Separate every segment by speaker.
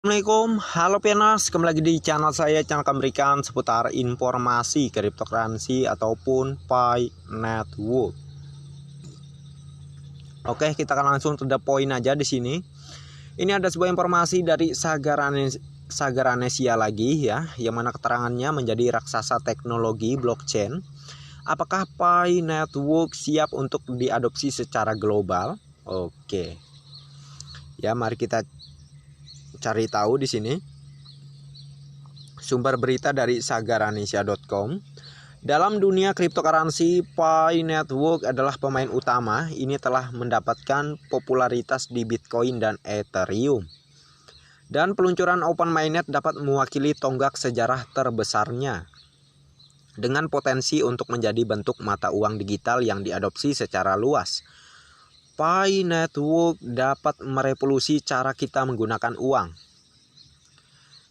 Speaker 1: Assalamualaikum, halo Pianers, kembali lagi di channel saya, channel memberikan seputar informasi cryptocurrency ataupun Pi Network. Oke, kita akan langsung to the point aja di sini. Ini ada sebuah informasi dari Sagaranesia lagi ya, yang mana keterangannya menjadi raksasa teknologi blockchain. Apakah Pi Network siap untuk diadopsi secara global? Oke. Ya, mari kita cari tahu di sini. Sumber berita dari sagaranesia.com. Dalam dunia cryptocurrency, Pi Network adalah pemain utama. Ini telah mendapatkan popularitas di Bitcoin dan Ethereum. Dan peluncuran Open Mainnet dapat mewakili tonggak sejarah terbesarnya, dengan potensi untuk menjadi bentuk mata uang digital yang diadopsi secara luas. Pi Network dapat merevolusi cara kita menggunakan uang.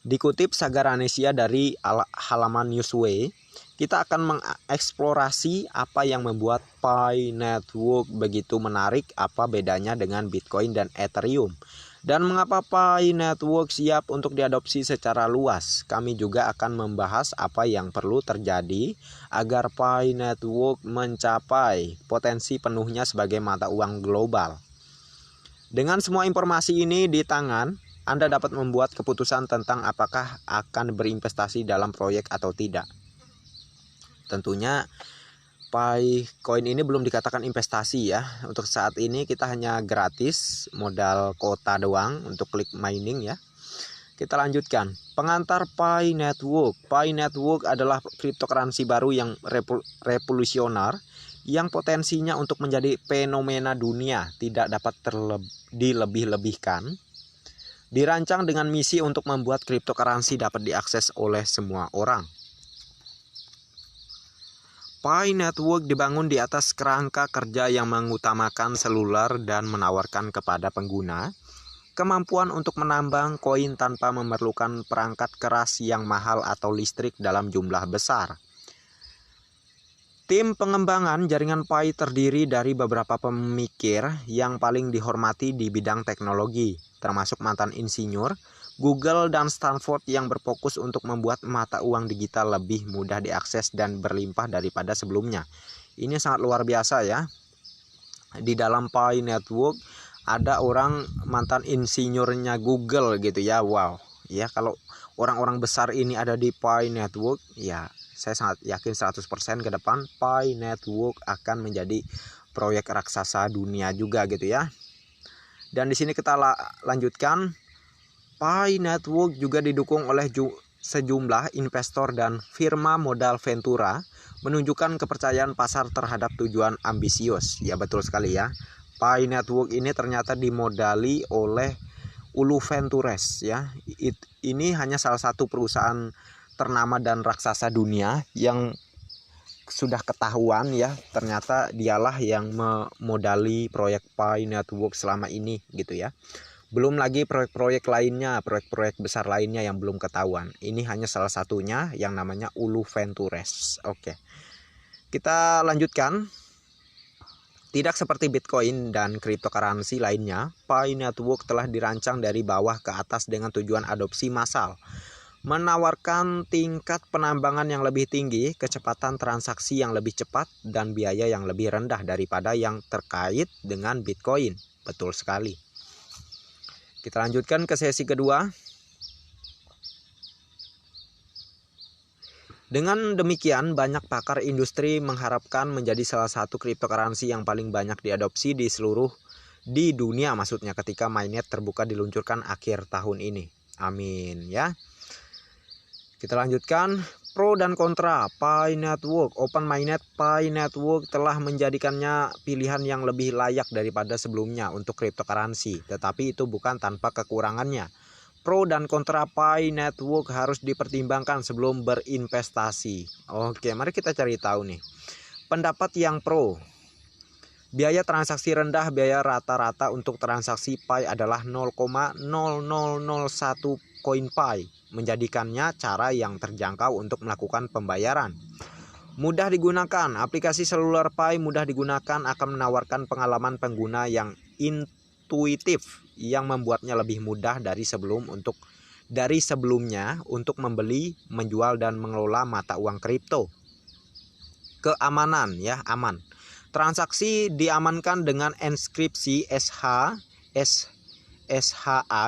Speaker 1: Dikutip Sagaranesia dari halaman Newsway, kita akan mengeksplorasi apa yang membuat Pi Network begitu menarik, apa bedanya dengan Bitcoin dan Ethereum, dan mengapa Pi Network siap untuk diadopsi secara luas. Kami juga akan membahas apa yang perlu terjadi agar Pi Network mencapai potensi penuhnya sebagai mata uang global. Dengan semua informasi ini di tangan, Anda dapat membuat keputusan tentang apakah akan berinvestasi dalam proyek atau tidak. Tentunya Pi Coin ini belum dikatakan investasi ya. Untuk saat ini kita hanya gratis, modal kuota doang untuk klik mining ya. Kita lanjutkan. Pengantar Pi Network. Pi Network adalah cryptocurrency baru yang revolusioner, yang potensinya untuk menjadi fenomena dunia tidak dapat dilebih-lebihkan. Dirancang dengan misi untuk membuat cryptocurrency dapat diakses oleh semua orang. Pi Network dibangun di atas kerangka kerja yang mengutamakan seluler dan menawarkan kepada pengguna kemampuan untuk menambang koin tanpa memerlukan perangkat keras yang mahal atau listrik dalam jumlah besar. Tim pengembangan jaringan Pi terdiri dari beberapa pemikir yang paling dihormati di bidang teknologi, termasuk mantan insinyur Google dan Stanford yang berfokus untuk membuat mata uang digital lebih mudah diakses dan berlimpah daripada sebelumnya. Ini sangat luar biasa ya. Di dalam Pi Network ada orang mantan insinyurnya Google gitu ya. Wow. Ya, kalau orang-orang besar ini ada di Pi Network, ya saya sangat yakin 100% ke depan Pi Network akan menjadi proyek raksasa dunia juga gitu ya. Dan di sini kita lanjutkan. Pi Network juga didukung oleh sejumlah investor dan firma modal ventura, menunjukkan kepercayaan pasar terhadap tujuan ambisius. Ya, betul sekali ya. Pi Network ini ternyata dimodali oleh Ulu Ventures ya. Ini hanya salah satu perusahaan ternama dan raksasa dunia yang sudah ketahuan ya, ternyata dialah yang memodali proyek Pi Network selama ini gitu ya. Belum lagi proyek-proyek lainnya, proyek-proyek besar lainnya yang belum ketahuan. Ini hanya salah satunya yang namanya Ulu Ventures. Oke. Kita lanjutkan. Tidak seperti Bitcoin dan cryptocurrency lainnya, Pi Network telah dirancang dari bawah ke atas dengan tujuan adopsi massal. Menawarkan tingkat penambangan yang lebih tinggi, kecepatan transaksi yang lebih cepat, dan biaya yang lebih rendah daripada yang terkait dengan Bitcoin. Betul sekali. Kita lanjutkan ke sesi kedua. Dengan demikian, banyak pakar industri mengharapkan menjadi salah satu cryptocurrency yang paling banyak diadopsi di dunia, maksudnya ketika mainnet terbuka diluncurkan akhir tahun ini. Amin ya. Kita lanjutkan. Pro dan kontra Pi Network. Open Mainnet Pi Network telah menjadikannya pilihan yang lebih layak daripada sebelumnya untuk cryptocurrency, tetapi itu bukan tanpa kekurangannya. Pro dan kontra Pi Network harus dipertimbangkan sebelum berinvestasi. Oke, mari kita cari tahu nih. Pendapat yang pro. Biaya transaksi rendah. Biaya rata-rata untuk transaksi Pi adalah 0,0001 koin Pi, menjadikannya cara yang terjangkau untuk melakukan pembayaran. Mudah digunakan. Aplikasi seluler Pi mudah digunakan, akan menawarkan pengalaman pengguna yang intuitif yang membuatnya lebih mudah dari sebelum untuk dari sebelumnya untuk membeli, menjual, dan mengelola mata uang kripto. Keamanan ya, aman. Transaksi diamankan dengan enskripsi SHA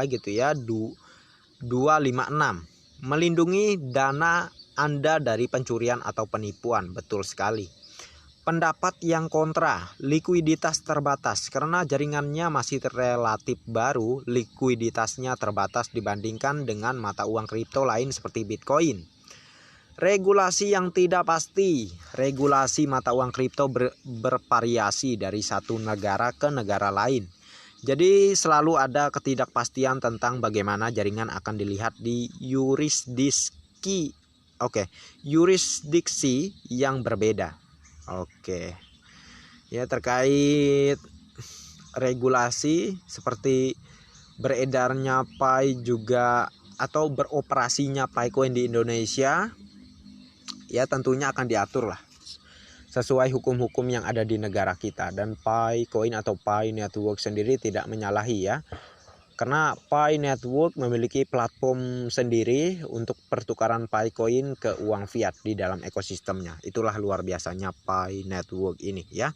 Speaker 1: gitu ya 256, melindungi dana Anda dari pencurian atau penipuan. Betul sekali. Pendapat yang kontra, likuiditas terbatas. Karena jaringannya masih relatif baru, likuiditasnya terbatas dibandingkan dengan mata uang kripto lain seperti Bitcoin. Regulasi yang tidak pasti. Regulasi mata uang kripto bervariasi dari satu negara ke negara lain. Jadi selalu ada ketidakpastian tentang bagaimana jaringan akan dilihat di yurisdiksi yang berbeda. Oke. Ya, terkait regulasi seperti beredarnya Pi juga atau beroperasinya Picoin di Indonesia, ya tentunya akan diatur lah sesuai hukum-hukum yang ada di negara kita. Dan Picoin atau Pi Network sendiri tidak menyalahi ya, karena Pi Network memiliki platform sendiri untuk pertukaran Picoin ke uang fiat di dalam ekosistemnya. Itulah luar biasanya Pi Network ini ya.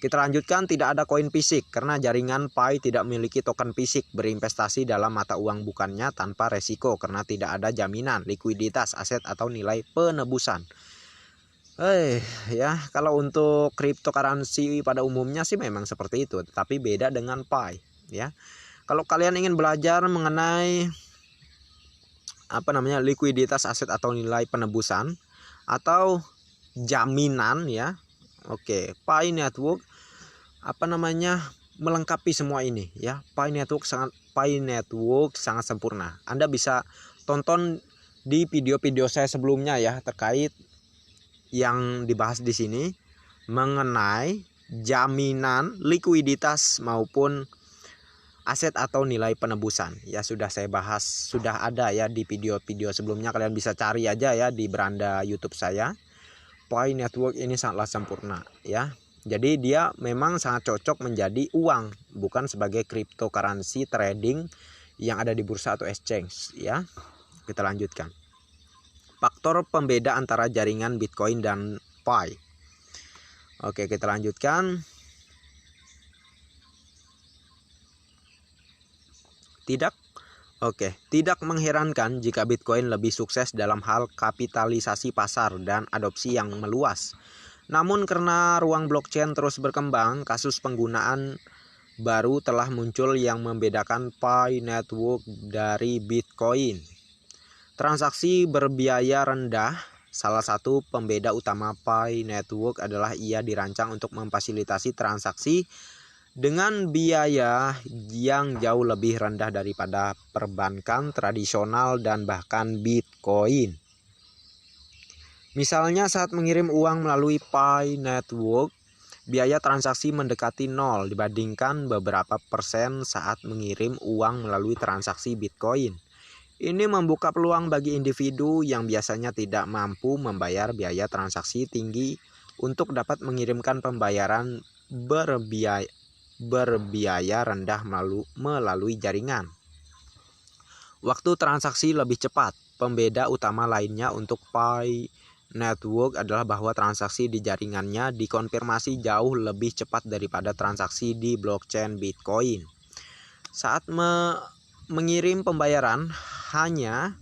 Speaker 1: Kita lanjutkan, tidak ada koin fisik karena jaringan Pi tidak memiliki token fisik. Berinvestasi dalam mata uang bukannya tanpa resiko karena tidak ada jaminan likuiditas, aset, atau nilai penebusan. Ya, kalau untuk cryptocurrency pada umumnya sih memang seperti itu, tapi beda dengan Pi ya. Kalau kalian ingin belajar mengenai likuiditas, aset, atau nilai penebusan atau jaminan ya. Oke, Pi Network melengkapi semua ini ya. Pi Network sangat sempurna. Anda bisa tonton di video-video saya sebelumnya ya terkait yang dibahas di sini mengenai jaminan likuiditas maupun aset atau nilai penebusan. Ya sudah saya bahas, sudah ada ya di video-video sebelumnya, kalian bisa cari aja ya di beranda YouTube saya. Pi Network ini sangatlah sempurna ya. Jadi dia memang sangat cocok menjadi uang, bukan sebagai cryptocurrency trading yang ada di bursa atau exchange ya. Kita lanjutkan. Faktor pembeda antara jaringan Bitcoin dan Pi. Oke, kita lanjutkan. Tidak mengherankan jika Bitcoin lebih sukses dalam hal kapitalisasi pasar dan adopsi yang meluas. Namun karena ruang blockchain terus berkembang, kasus penggunaan baru telah muncul yang membedakan Pi Network dari Bitcoin. Transaksi berbiaya rendah. Salah satu pembeda utama Pi Network adalah ia dirancang untuk memfasilitasi transaksi dengan biaya yang jauh lebih rendah daripada perbankan tradisional dan bahkan Bitcoin. Misalnya saat mengirim uang melalui Pi Network, biaya transaksi mendekati 0 dibandingkan beberapa persen saat mengirim uang melalui transaksi Bitcoin. Ini membuka peluang bagi individu yang biasanya tidak mampu membayar biaya transaksi tinggi untuk dapat mengirimkan pembayaran berbiaya rendah melalui jaringan. Waktu transaksi lebih cepat. Pembeda utama lainnya untuk Pi Network adalah bahwa transaksi di jaringannya dikonfirmasi jauh lebih cepat daripada transaksi di blockchain Bitcoin. Saat mengirim pembayaran hanya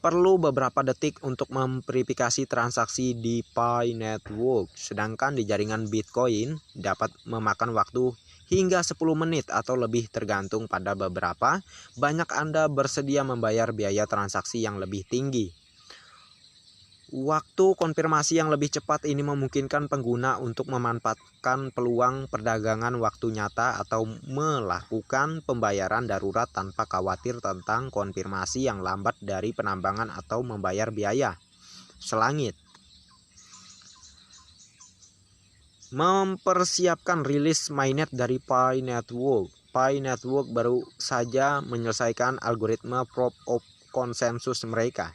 Speaker 1: perlu beberapa detik untuk memverifikasi transaksi di Pi Network, sedangkan di jaringan Bitcoin dapat memakan waktu hingga 10 menit atau lebih tergantung pada beberapa banyak Anda bersedia membayar biaya transaksi yang lebih tinggi. Waktu konfirmasi yang lebih cepat ini memungkinkan pengguna untuk memanfaatkan peluang perdagangan waktu nyata atau melakukan pembayaran darurat tanpa khawatir tentang konfirmasi yang lambat dari penambangan atau membayar biaya selangit. Mempersiapkan rilis mainnet dari Pi Network. Pi Network baru saja menyelesaikan algoritma Proof of Consensus mereka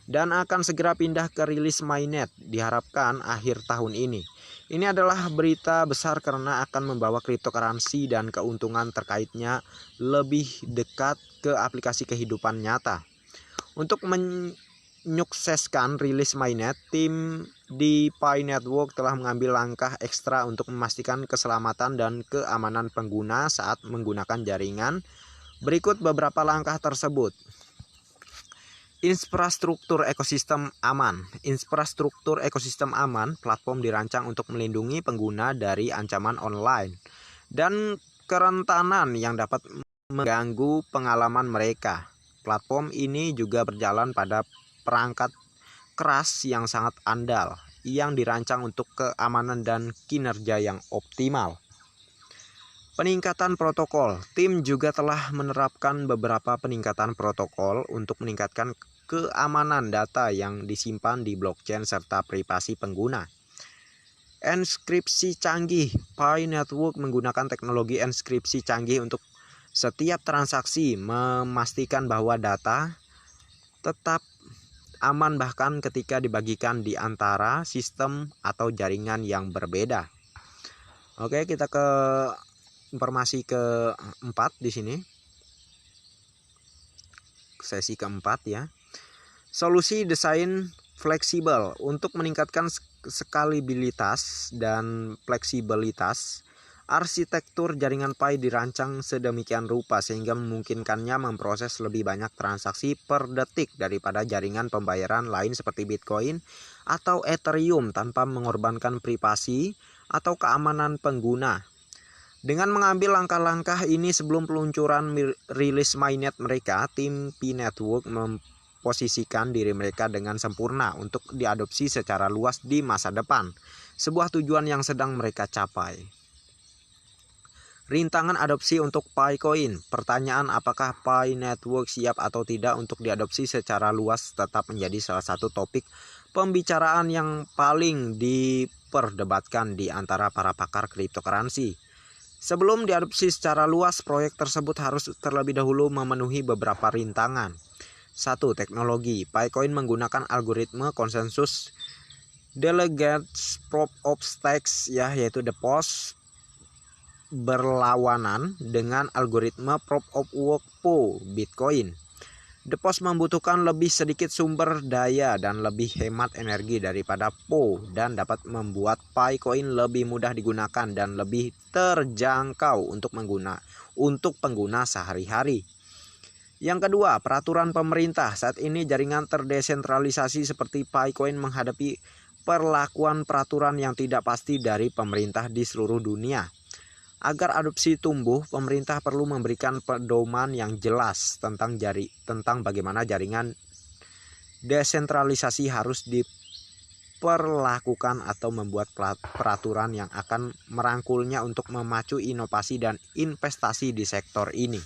Speaker 1: dan akan segera pindah ke rilis mainnet, diharapkan akhir tahun ini. Ini adalah berita besar karena akan membawa cryptocurrency dan keuntungan terkaitnya lebih dekat ke aplikasi kehidupan nyata. Untuk menyukseskan rilis mainnet, tim di Pi Network telah mengambil langkah ekstra untuk memastikan keselamatan dan keamanan pengguna saat menggunakan jaringan. Berikut beberapa langkah tersebut. Infrastruktur ekosistem aman. Infrastruktur ekosistem aman, platform dirancang untuk melindungi pengguna dari ancaman online dan kerentanan yang dapat mengganggu pengalaman mereka. Platform ini juga berjalan pada perangkat keras yang sangat andal, yang dirancang untuk keamanan dan kinerja yang optimal. Peningkatan protokol. Tim juga telah menerapkan beberapa peningkatan protokol untuk meningkatkan keamanan data yang disimpan di blockchain serta privasi pengguna. Enskripsi canggih. Pi Network menggunakan teknologi enskripsi canggih untuk setiap transaksi, memastikan bahwa data tetap aman bahkan ketika dibagikan di antara sistem atau jaringan yang berbeda. Oke, kita ke informasi keempat di sini. Sesi keempat ya. Solusi desain fleksibel. Untuk meningkatkan skalabilitas dan fleksibilitas, arsitektur jaringan Pi dirancang sedemikian rupa sehingga memungkinkannya memproses lebih banyak transaksi per detik daripada jaringan pembayaran lain seperti Bitcoin atau Ethereum tanpa mengorbankan privasi atau keamanan pengguna. Dengan mengambil langkah-langkah ini sebelum peluncuran rilis mainnet mereka, tim Pi Network memposisikan diri mereka dengan sempurna untuk diadopsi secara luas di masa depan, sebuah tujuan yang sedang mereka capai. Rintangan adopsi untuk Picoin. Pertanyaan apakah Pi Network siap atau tidak untuk diadopsi secara luas tetap menjadi salah satu topik pembicaraan yang paling diperdebatkan di antara para pakar cryptocurrency. Sebelum diadopsi secara luas, proyek tersebut harus terlebih dahulu memenuhi beberapa rintangan. 1. Teknologi. Picoin menggunakan algoritma konsensus delegates proof of stakes yaitu DePoS berlawanan dengan algoritma proof of work POW Bitcoin. DePoS membutuhkan lebih sedikit sumber daya dan lebih hemat energi daripada POW dan dapat membuat Picoin lebih mudah digunakan dan lebih terjangkau untuk pengguna sehari-hari. Yang kedua, peraturan pemerintah. Saat ini jaringan terdesentralisasi seperti Picoin menghadapi perlakuan peraturan yang tidak pasti dari pemerintah di seluruh dunia. Agar adopsi tumbuh, pemerintah perlu memberikan pedoman yang jelas tentang bagaimana jaringan desentralisasi harus diperlakukan atau membuat peraturan yang akan merangkulnya untuk memacu inovasi dan investasi di sektor ini.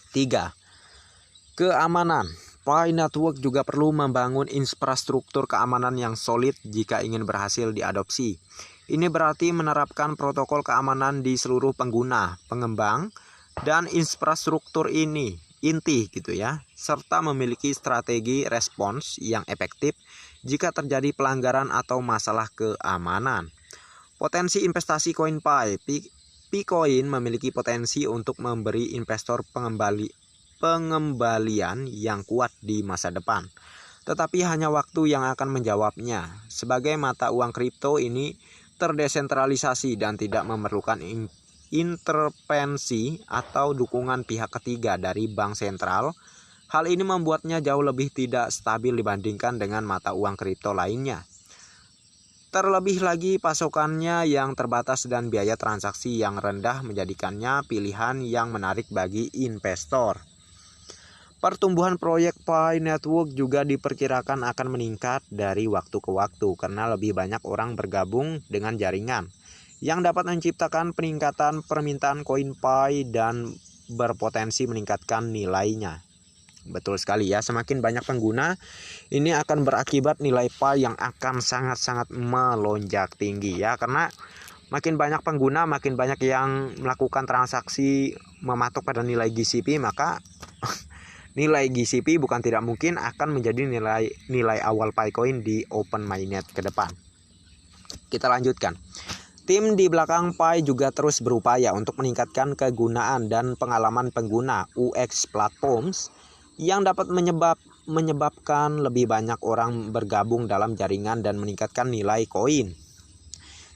Speaker 1: 3. Keamanan. Pi Network juga perlu membangun infrastruktur keamanan yang solid jika ingin berhasil diadopsi. Ini berarti menerapkan protokol keamanan di seluruh pengguna, pengembang, dan infrastruktur inti gitu ya, serta memiliki strategi respons yang efektif jika terjadi pelanggaran atau masalah keamanan. Potensi investasi CoinPi. Picoin memiliki potensi untuk memberi investor pengembalian yang kuat di masa depan. Tetapi hanya waktu yang akan menjawabnya. Sebagai mata uang kripto ini terdesentralisasi dan tidak memerlukan intervensi atau dukungan pihak ketiga dari bank sentral. Hal ini membuatnya jauh lebih tidak stabil dibandingkan dengan mata uang kripto lainnya. Terlebih lagi pasokannya yang terbatas dan biaya transaksi yang rendah menjadikannya pilihan yang menarik bagi investor. Pertumbuhan proyek Pi Network juga diperkirakan akan meningkat dari waktu ke waktu karena lebih banyak orang bergabung dengan jaringan yang dapat menciptakan peningkatan permintaan koin Pi dan berpotensi meningkatkan nilainya. Betul sekali ya, semakin banyak pengguna ini akan berakibat nilai Pi yang akan sangat-sangat melonjak tinggi ya, karena makin banyak pengguna, makin banyak yang melakukan transaksi mematok pada nilai GCP, maka nilai GCP bukan tidak mungkin akan menjadi nilai awal Picoin di Open Mainnet ke depan. Kita lanjutkan. Tim di belakang Pi juga terus berupaya untuk meningkatkan kegunaan dan pengalaman pengguna UX platforms yang dapat menyebabkan lebih banyak orang bergabung dalam jaringan dan meningkatkan nilai koin.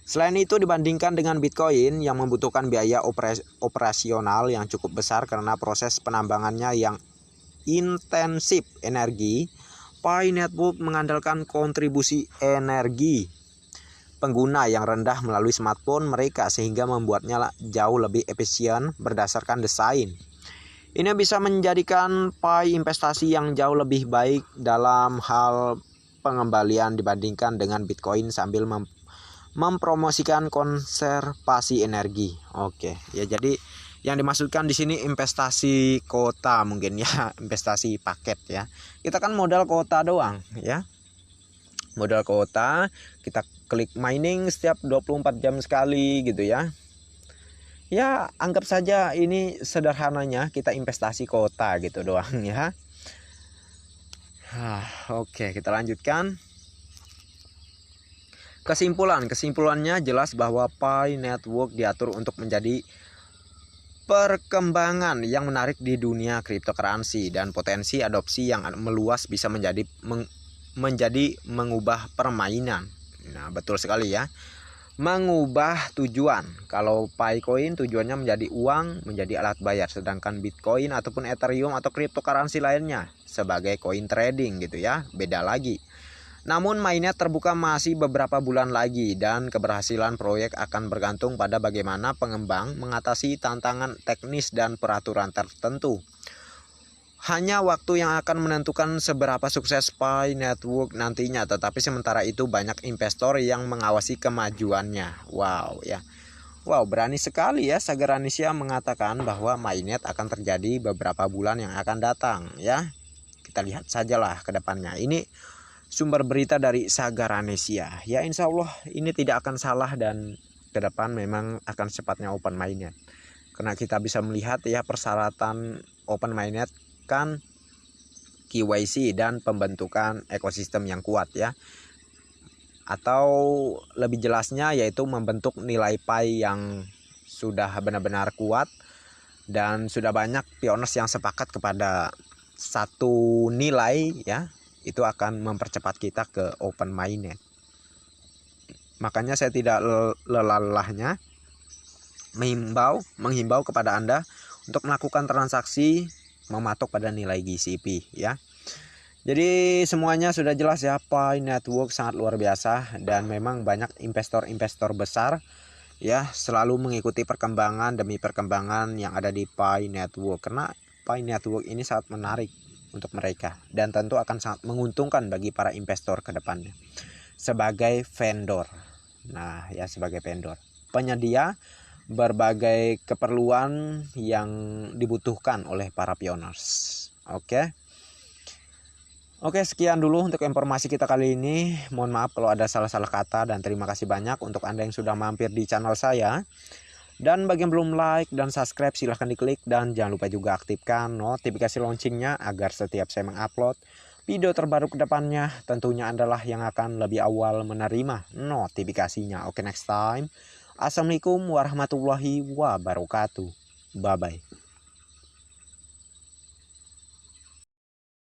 Speaker 1: Selain itu, dibandingkan dengan Bitcoin yang membutuhkan biaya operasional yang cukup besar karena proses penambangannya yang intensif energi, Pi Network mengandalkan kontribusi energi pengguna yang rendah melalui smartphone mereka sehingga membuatnya jauh lebih efisien berdasarkan desain. Ini bisa menjadikan Pi investasi yang jauh lebih baik dalam hal pengembalian dibandingkan dengan Bitcoin sambil mempromosikan konservasi energi. Oke, ya jadi yang dimaksudkan di sini investasi kota mungkin ya, investasi paket ya. Kita kan modal kota doang ya. Modal kota, kita klik mining setiap 24 jam sekali gitu ya. Ya, anggap saja ini sederhananya kita investasi kota gitu doang ya. Oke, kita lanjutkan. Kesimpulannya jelas bahwa Pi Network diatur untuk menjadi perkembangan yang menarik di dunia cryptocurrency dan potensi adopsi yang meluas bisa menjadi mengubah permainan. Nah, betul sekali ya. Mengubah tujuan. Kalau Picoin tujuannya menjadi uang, menjadi alat bayar, sedangkan Bitcoin ataupun Ethereum atau cryptocurrency lainnya sebagai koin trading gitu ya. Beda lagi. Namun mainnet terbuka masih beberapa bulan lagi dan keberhasilan proyek akan bergantung pada bagaimana pengembang mengatasi tantangan teknis dan peraturan tertentu. Hanya waktu yang akan menentukan seberapa sukses Pi Network nantinya, tetapi sementara itu banyak investor yang mengawasi kemajuannya. Wow ya. Wow, berani sekali ya Sagaranesia mengatakan bahwa mainnet akan terjadi beberapa bulan yang akan datang ya. Kita lihat sajalah ke depannya. Ini sumber berita dari Sagaranesia. Ya insya Allah ini tidak akan salah dan ke depan memang akan cepatnya open mainnet. Karena kita bisa melihat ya persyaratan open mainnet kan KYC dan pembentukan ekosistem yang kuat ya. Atau lebih jelasnya yaitu membentuk nilai Pi yang sudah benar-benar kuat dan sudah banyak pioners yang sepakat kepada satu nilai ya. Itu akan mempercepat kita ke open mainnet. Makanya saya tidak lelah-lelahnya menghimbau kepada Anda untuk melakukan transaksi mematok pada nilai GCP ya. Jadi semuanya sudah jelas ya, Pi Network sangat luar biasa dan memang banyak investor-investor besar ya selalu mengikuti perkembangan demi perkembangan yang ada di Pi Network karena Pi Network ini sangat menarik untuk mereka dan tentu akan sangat menguntungkan bagi para investor ke depannya. Sebagai vendor. Nah, ya sebagai vendor, penyedia berbagai keperluan yang dibutuhkan oleh para pioners. Oke, sekian dulu untuk informasi kita kali ini. Mohon maaf kalau ada salah-salah kata dan terima kasih banyak untuk Anda yang sudah mampir di channel saya. Dan bagi yang belum like dan subscribe silahkan diklik dan jangan lupa juga aktifkan notifikasi loncengnya agar setiap saya mengupload video terbaru ke depannya tentunya Anda yang akan lebih awal menerima notifikasinya. Oke, next time. Assalamualaikum warahmatullahi wabarakatuh. Bye bye.